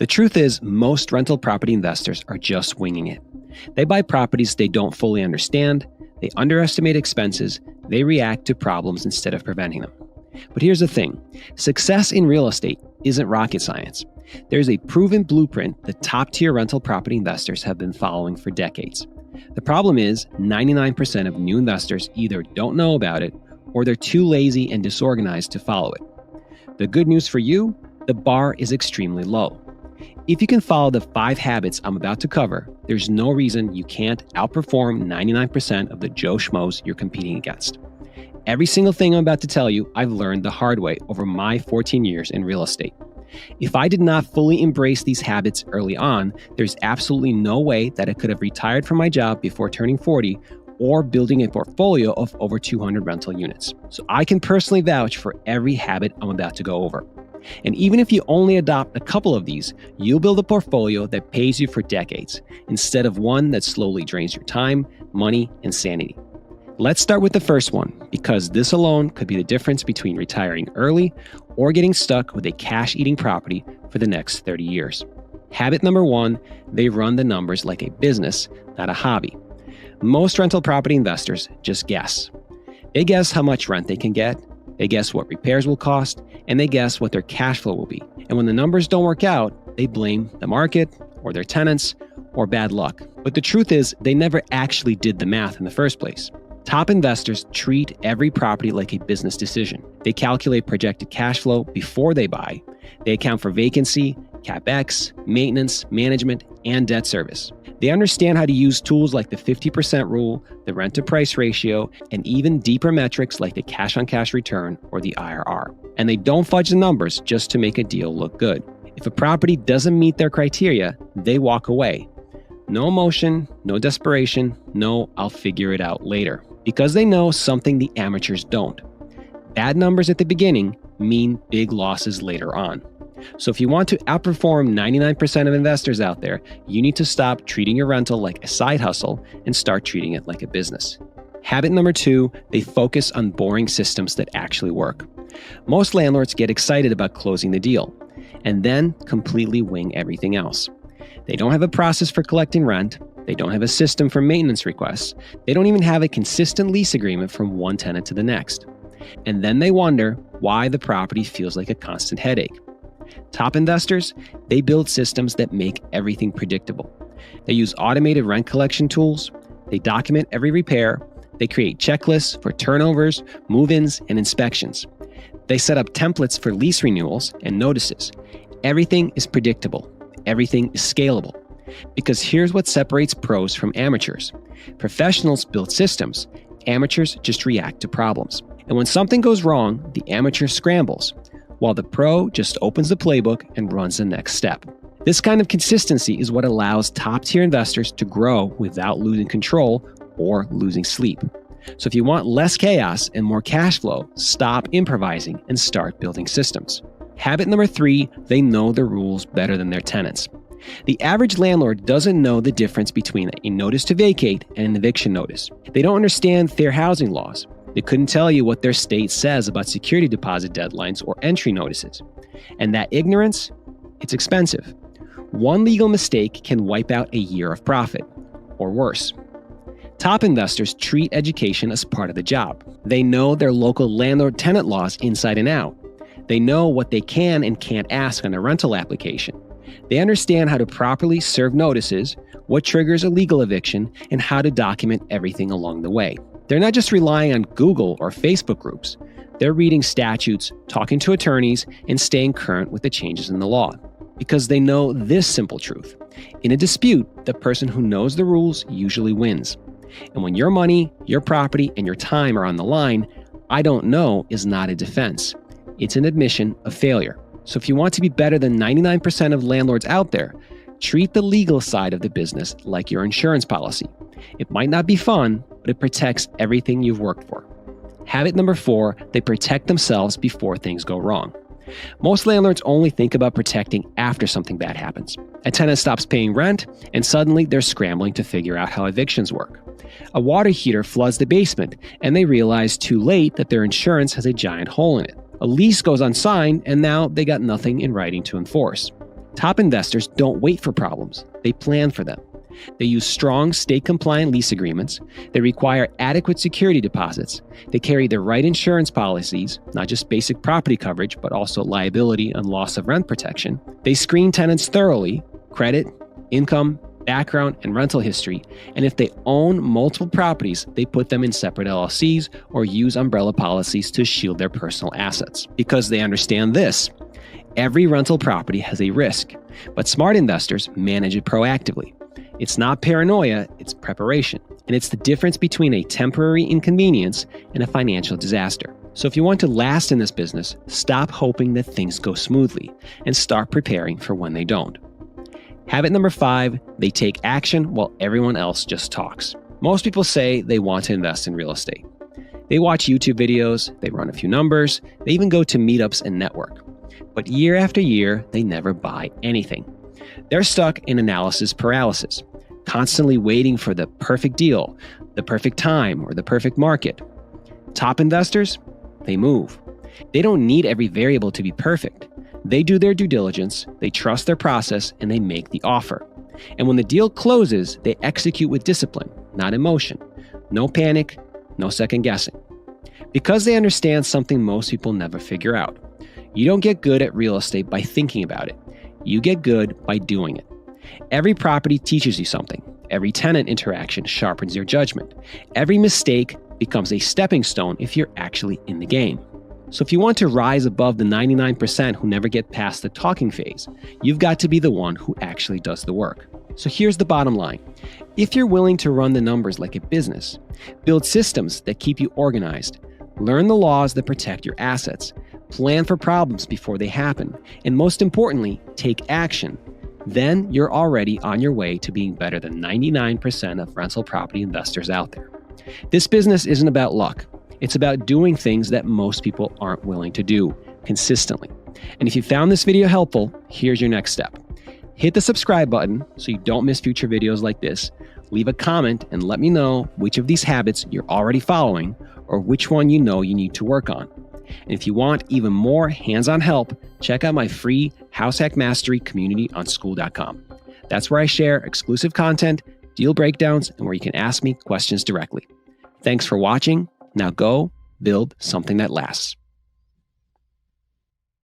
The truth is, most rental property investors are just winging it. They buy properties they don't fully understand, they underestimate expenses, they react to problems instead of preventing them. But here's the thing, success in real estate isn't rocket science. There's a proven blueprint that top-tier rental property investors have been following for decades. The problem is 99% of new investors either don't know about it or they're too lazy and disorganized to follow it. The good news for you, the bar is extremely low. If you can follow the 5 habits I'm about to cover, there's no reason you can't outperform 99% of the Joe Schmoes you're competing against. Every single thing I'm about to tell you, I've learned the hard way over my 14 years in real estate. If I did not fully embrace these habits early on, there's absolutely no way that I could have retired from my job before turning 40 or building a portfolio of over 200 rental units. So I can personally vouch for every habit I'm about to go over. And even if you only adopt a couple of these, you'll build a portfolio that pays you for decades, instead of one that slowly drains your time, money, and sanity. Let's start with the first one, because this alone could be the difference between retiring early or getting stuck with a cash-eating property for the next 30 years. Habit number 1, they run the numbers like a business, not a hobby. Most rental property investors just guess. They guess how much rent they can get, they guess what repairs will cost, and they guess what their cash flow will be. And when the numbers don't work out, they blame the market or their tenants or bad luck. But the truth is, they never actually did the math in the first place. Top investors treat every property like a business decision. They calculate projected cash flow before they buy. They account for vacancy, CapEx, maintenance, management, and debt service. They understand how to use tools like the 50% rule, the rent-to-price ratio, and even deeper metrics like the cash-on-cash return or the IRR. And they don't fudge the numbers just to make a deal look good. If a property doesn't meet their criteria, they walk away. No emotion, no desperation, no I'll figure it out later. Because they know something the amateurs don't. Bad numbers at the beginning mean big losses later on. So if you want to outperform 99% of investors out there, you need to stop treating your rental like a side hustle and start treating it like a business. Habit number 2, they focus on boring systems that actually work. Most landlords get excited about closing the deal and then completely wing everything else. They don't have a process for collecting rent. They don't have a system for maintenance requests. They don't even have a consistent lease agreement from one tenant to the next. And then they wonder why the property feels like a constant headache. Top investors, they build systems that make everything predictable. They use automated rent collection tools. They document every repair. They create checklists for turnovers, move-ins, and inspections. They set up templates for lease renewals and notices. Everything is predictable. Everything is scalable. Because here's what separates pros from amateurs. Professionals build systems. Amateurs just react to problems. And when something goes wrong, the amateur scrambles, while the pro just opens the playbook and runs the next step. This kind of consistency is what allows top-tier investors to grow without losing control or losing sleep. So if you want less chaos and more cash flow, stop improvising and start building systems. Habit number 3, they know the rules better than their tenants. The average landlord doesn't know the difference between a notice to vacate and an eviction notice. They don't understand fair housing laws. They couldn't tell you what their state says about security deposit deadlines or entry notices. And that ignorance, it's expensive. One legal mistake can wipe out a year of profit, or worse. Top investors treat education as part of the job. They know their local landlord-tenant laws inside and out. They know what they can and can't ask on a rental application. They understand how to properly serve notices, what triggers a legal eviction, and how to document everything along the way. They're not just relying on Google or Facebook groups. They're reading statutes, talking to attorneys, and staying current with the changes in the law. Because they know this simple truth. In a dispute, the person who knows the rules usually wins. And when your money, your property, and your time are on the line, I don't know is not a defense. It's an admission of failure. So if you want to be better than 99% of landlords out there, treat the legal side of the business like your insurance policy. It might not be fun, but it protects everything you've worked for. Habit number 4, they protect themselves before things go wrong. Most landlords only think about protecting after something bad happens. A tenant stops paying rent, and suddenly they're scrambling to figure out how evictions work. A water heater floods the basement, and they realize too late that their insurance has a giant hole in it. A lease goes unsigned, and now they got nothing in writing to enforce. Top investors don't wait for problems. They plan for them. They use strong state-compliant lease agreements. They require adequate security deposits. They carry the right insurance policies, not just basic property coverage, but also liability and loss of rent protection. They screen tenants thoroughly, credit, income, background, and rental history. And if they own multiple properties, they put them in separate LLCs or use umbrella policies to shield their personal assets. Because they understand this. Every rental property has a risk, but smart investors manage it proactively. It's not paranoia, it's preparation. And it's the difference between a temporary inconvenience and a financial disaster. So if you want to last in this business, stop hoping that things go smoothly and start preparing for when they don't. Habit number 5, they take action while everyone else just talks. Most people say they want to invest in real estate. They watch YouTube videos, they run a few numbers, they even go to meetups and network. But year after year, they never buy anything. They're stuck in analysis paralysis, constantly waiting for the perfect deal, the perfect time, or the perfect market. Top investors, they move. They don't need every variable to be perfect. They do their due diligence, they trust their process, and they make the offer. And when the deal closes, they execute with discipline, not emotion. No panic, no second guessing. Because they understand something most people never figure out. You don't get good at real estate by thinking about it. You get good by doing it. Every property teaches you something. Every tenant interaction sharpens your judgment. Every mistake becomes a stepping stone if you're actually in the game. So if you want to rise above the 99% who never get past the talking phase, you've got to be the one who actually does the work. So here's the bottom line. If you're willing to run the numbers like a business, build systems that keep you organized, learn the laws that protect your assets, plan for problems before they happen, and most importantly, take action, then you're already on your way to being better than 99% of rental property investors out there. This business isn't about luck. It's about doing things that most people aren't willing to do consistently. And if you found this video helpful, here's your next step. Hit the subscribe button so you don't miss future videos like this. Leave a comment and let me know which of these habits you're already following or which one you know you need to work on. And if you want even more hands-on help, check out my free House Hack Mastery community on school.com. That's where I share exclusive content, deal breakdowns, and where you can ask me questions directly. Thanks for watching. Now go build something that lasts.